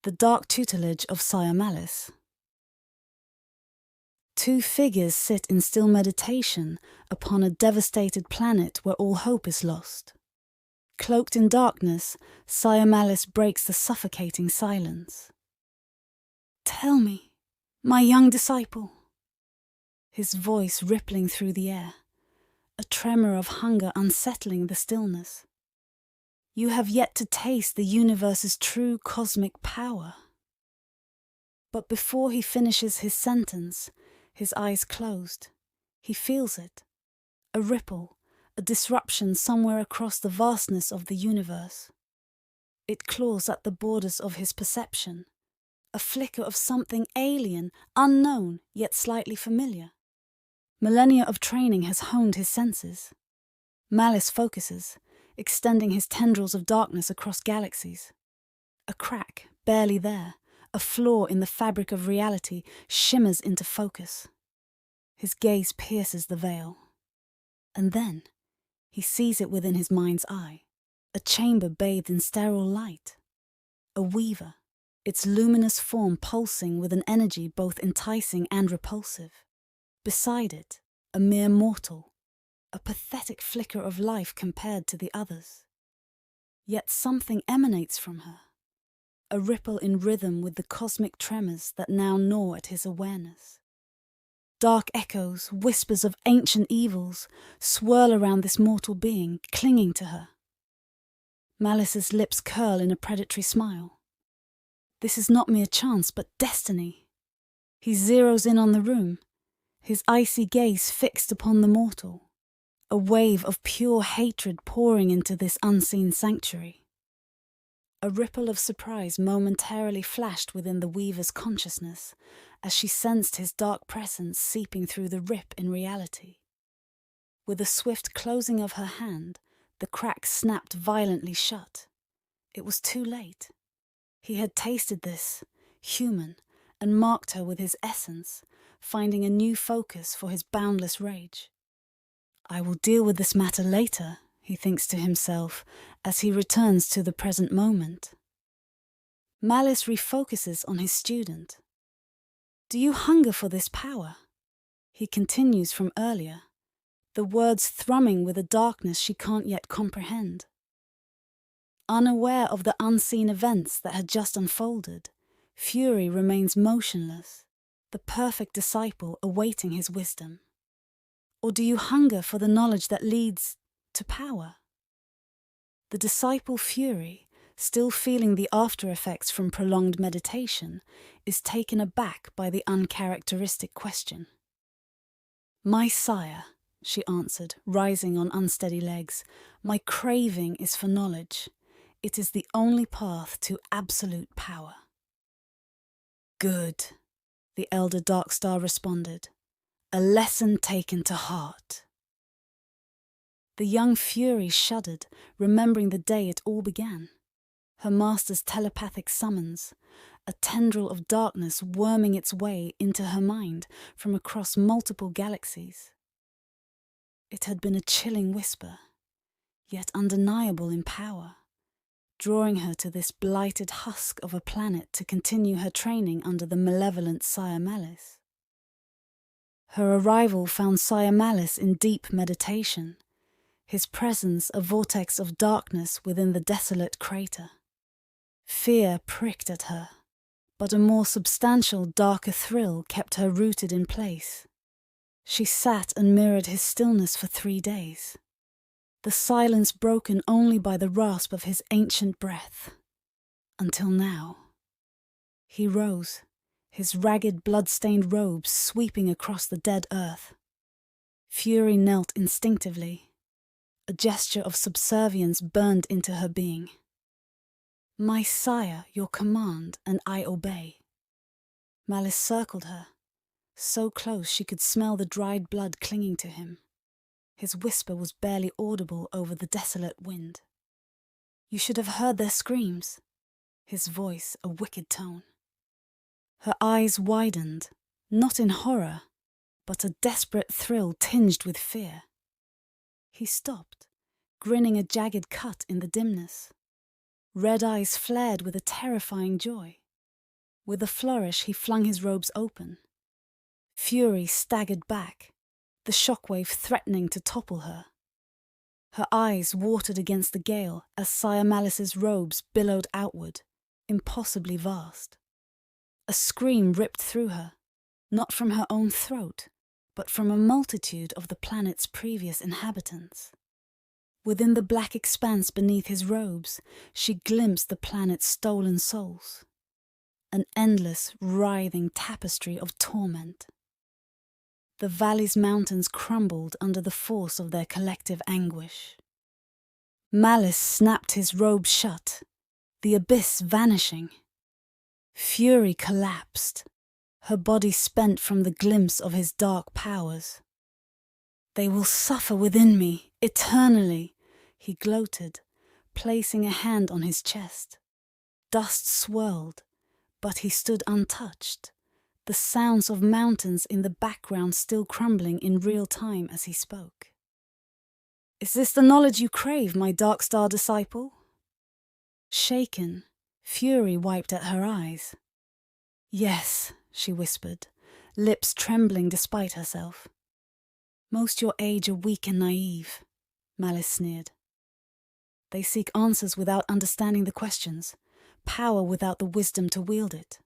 The dark tutelage of Sire Malice. Two figures sit in still meditation upon a devastated planet where all hope is lost. Cloaked in darkness, Sire Malice breaks the suffocating silence. "Tell me, my young disciple," his voice rippling through the air, a tremor of hunger unsettling the stillness. "You have yet to taste the universe's true cosmic power." But before he finishes his sentence, his eyes closed. He feels it. A ripple, a disruption somewhere across the vastness of the universe. It claws at the borders of his perception. A flicker of something alien, unknown, yet slightly familiar. Millennia of training has honed his senses. Malice focuses, extending his tendrils of darkness across galaxies. A crack, barely there, a flaw in the fabric of reality, shimmers into focus. His gaze pierces the veil. And then, he sees it within his mind's eye, a chamber bathed in sterile light. A weaver, its luminous form pulsing with an energy both enticing and repulsive. Beside it, a mere mortal, a pathetic flicker of life compared to the others. Yet something emanates from her, a ripple in rhythm with the cosmic tremors that now gnaw at his awareness. Dark echoes, whispers of ancient evils, swirl around this mortal being, clinging to her. Malice's lips curl in a predatory smile. This is not mere chance, but destiny. He zeroes in on the room, his icy gaze fixed upon the mortal, a wave of pure hatred pouring into this unseen sanctuary. A ripple of surprise momentarily flashed within the weaver's consciousness as she sensed his dark presence seeping through the rip in reality. With a swift closing of her hand, the crack snapped violently shut. It was too late. He had tasted this, human, and marked her with his essence, finding a new focus for his boundless rage. "I will deal with this matter later," he thinks to himself as he returns to the present moment. Malice refocuses on his student. "Do you hunger for this power?" He continues from earlier, the words thrumming with a darkness she can't yet comprehend. Unaware of the unseen events that had just unfolded, Fury remains motionless, the perfect disciple awaiting his wisdom. Or do you hunger for the knowledge that leads to power? The disciple Fury, still feeling the after effects from prolonged meditation, is taken aback by the uncharacteristic question. "My sire," she answered, rising on unsteady legs, "my craving is for knowledge. It is the only path to absolute power." "Good," the elder Darkstar responded. "A lesson taken to heart." The young Fury shuddered, remembering the day it all began. Her master's telepathic summons, a tendril of darkness worming its way into her mind from across multiple galaxies. It had been a chilling whisper, yet undeniable in power, drawing her to this blighted husk of a planet to continue her training under the malevolent Sire Malice. Her arrival found Sire Malice in deep meditation, his presence a vortex of darkness within the desolate crater. Fear pricked at her, but a more substantial, darker thrill kept her rooted in place. She sat and mirrored his stillness for 3 days, the silence broken only by the rasp of his ancient breath. Until now. He rose, his ragged, blood-stained robes sweeping across the dead earth. Fury knelt instinctively. A gesture of subservience burned into her being. "My sire, your command, and I obey." Malice circled her, so close she could smell the dried blood clinging to him. His whisper was barely audible over the desolate wind. "You should have heard their screams." His voice a wicked tone. Her eyes widened, not in horror, but a desperate thrill tinged with fear. He stopped, grinning a jagged cut in the dimness. Red eyes flared with a terrifying joy. With a flourish, he flung his robes open. Fury staggered back, the shockwave threatening to topple her. Her eyes watered against the gale as Sire Malice's robes billowed outward, impossibly vast. A scream ripped through her, not from her own throat, but from a multitude of the planet's previous inhabitants. Within the black expanse beneath his robes, she glimpsed the planet's stolen souls. An endless, writhing tapestry of torment. The valley's mountains crumbled under the force of their collective anguish. Malice snapped his robe shut, the abyss vanishing. Fury collapsed, her body spent from the glimpse of his dark powers. "They will suffer within me, eternally," he gloated, placing a hand on his chest. Dust swirled, but he stood untouched, the sounds of mountains in the background still crumbling in real time as he spoke. "Is this the knowledge you crave, my Dark Star disciple?" Shaken, Fury wiped at her eyes. "Yes," she whispered, lips trembling despite herself. "Most your age are weak and naive," Malice sneered. "They seek answers without understanding the questions, power without the wisdom to wield it.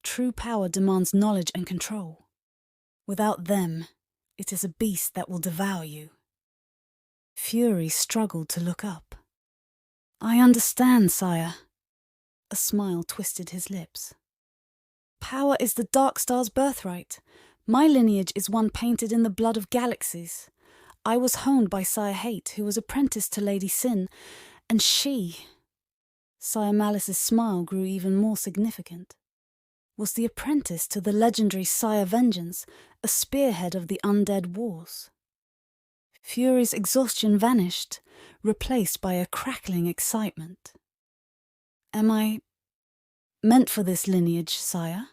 True power demands knowledge and control. Without them, it is a beast that will devour you." Fury struggled to look up. "I understand, sire." A smile twisted his lips. "Power is the Dark Star's birthright. My lineage is one painted in the blood of galaxies. I was honed by Sire Hate, who was apprenticed to Lady Sin, and she..." Sire Malice's smile grew even more significant. "Was the apprentice to the legendary Sire Vengeance, a spearhead of the undead wars." Fury's exhaustion vanished, replaced by a crackling excitement. "Am I meant for this lineage, sire?"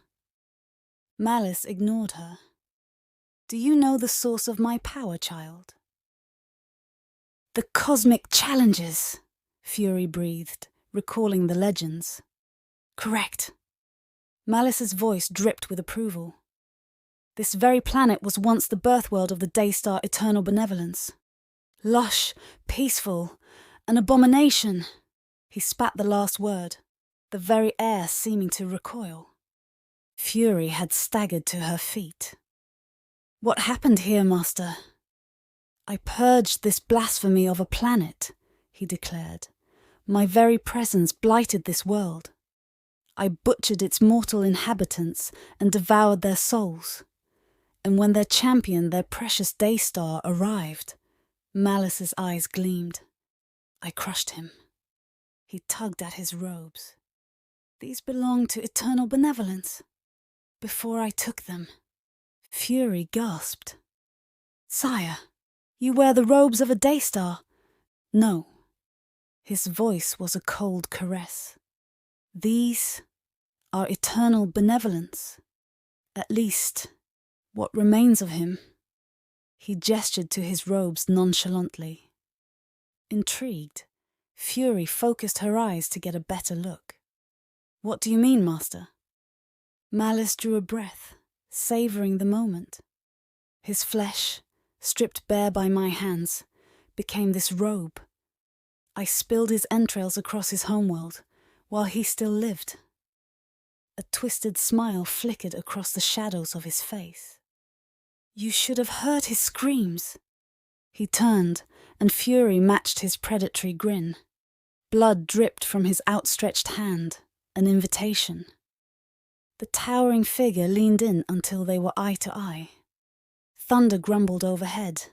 Malice ignored her. "Do you know the source of my power, child?" "The cosmic challenges," Fury breathed, recalling the legends. "Correct." Malice's voice dripped with approval. "This very planet was once the birthworld of the Daystar Eternal Benevolence. Lush, peaceful, an abomination." He spat the last word, the very air seeming to recoil. Fury had staggered to her feet. "What happened here, Master?" "I purged this blasphemy of a planet," he declared. "My very presence blighted this world. I butchered its mortal inhabitants and devoured their souls. And when their champion, their precious Daystar, arrived," Malice's eyes gleamed, "I crushed him." He tugged at his robes. "These belong to Eternal Benevolence. Before I took them..." Fury gasped. "Sire, you wear the robes of a Daystar." "No." His voice was a cold caress. "These are Eternal Benevolence. At least, what remains of him." He gestured to his robes nonchalantly. Intrigued, Fury focused her eyes to get a better look. "What do you mean, Master?" Malice drew a breath, savouring the moment. "His flesh, stripped bare by my hands, became this robe. I spilled his entrails across his homeworld, while he still lived." A twisted smile flickered across the shadows of his face. "You should have heard his screams." He turned, and Fury matched his predatory grin. Blood dripped from his outstretched hand, an invitation. The towering figure leaned in until they were eye to eye. Thunder grumbled overhead,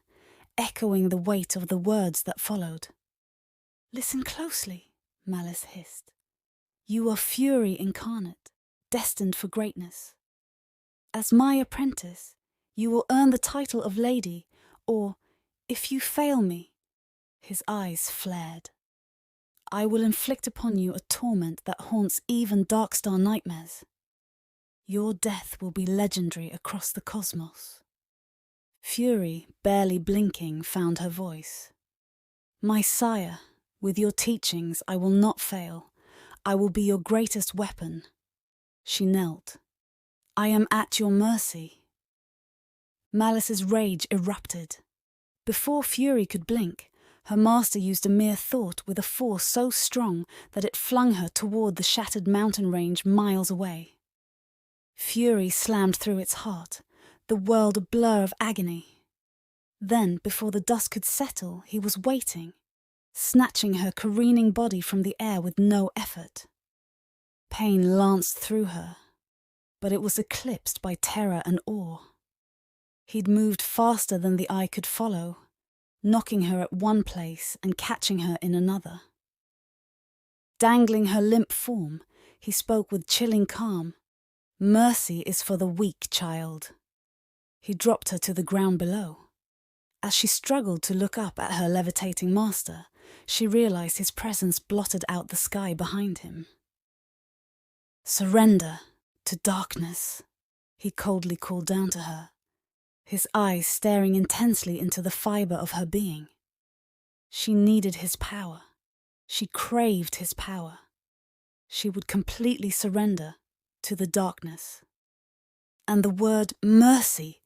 echoing the weight of the words that followed. "Listen closely," Malice hissed. "You are Fury incarnate, destined for greatness. As my apprentice, you will earn the title of Lady, or, if you fail me," his eyes flared, "I will inflict upon you a torment that haunts even Darkstar nightmares. Your death will be legendary across the cosmos." Fury, barely blinking, found her voice. "My sire, with your teachings I will not fail. I will be your greatest weapon." She knelt. I am at your mercy. Malice's rage erupted. Before Fury could blink, her master used a mere thought with a force so strong that it flung her toward the shattered mountain range miles away. Fury slammed through its heart, the world a blur of agony. Then, before the dust could settle, he was waiting, snatching her careening body from the air with no effort. Pain lanced through her, but it was eclipsed by terror and awe. He'd moved faster than the eye could follow, knocking her at one place and catching her in another. Dangling her limp form, he spoke with chilling calm. Mercy is for the weak, child. He dropped her to the ground below. As she struggled to look up at her levitating master, she realized his presence blotted out the sky behind him. Surrender to darkness, he coldly called down to her, his eyes staring intensely into the fiber of her being. She needed his power. She craved his power. She would completely surrender to the darkness. And the word mercy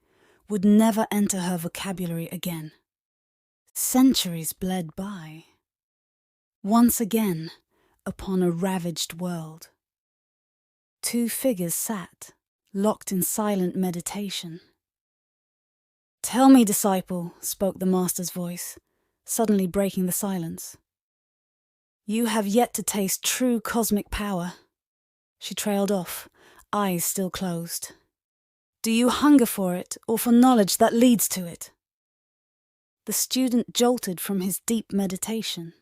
would never enter her vocabulary again. Centuries bled by. Once again, upon a ravaged world. Two figures sat, locked in silent meditation. Tell me, disciple, spoke the master's voice, suddenly breaking the silence. You have yet to taste true cosmic power. She trailed off, eyes still closed. Do you hunger for it, or for knowledge that leads to it? The student jolted from his deep meditation.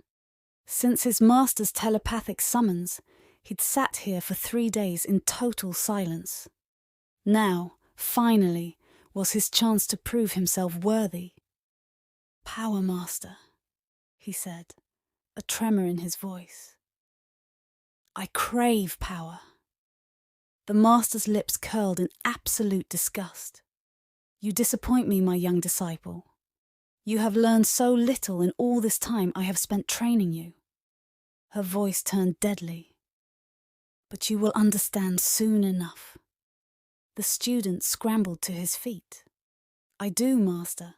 Since his master's telepathic summons, he'd sat here for 3 days in total silence. Now, finally, was his chance to prove himself worthy. Power Master, he said, a tremor in his voice. I crave power. The master's lips curled in absolute disgust. You disappoint me, my young disciple. You have learned so little in all this time I have spent training you. Her voice turned deadly. But you will understand soon enough. The student scrambled to his feet. I do, Master.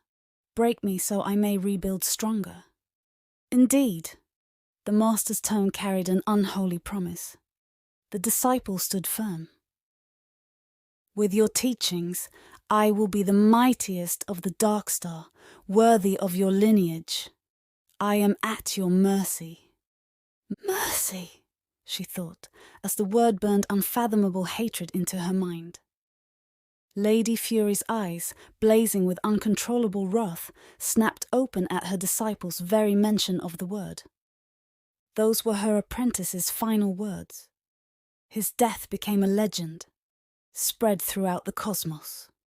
Break me so I may rebuild stronger. Indeed. The master's tone carried an unholy promise. The disciple stood firm. With your teachings, I will be the mightiest of the Dark Star, worthy of your lineage. I am at your mercy. Mercy, she thought, as the word burned unfathomable hatred into her mind. Lady Fury's eyes, blazing with uncontrollable wrath, snapped open at her disciple's very mention of the word. Those were her apprentice's final words. His death became a legend, spread throughout the cosmos.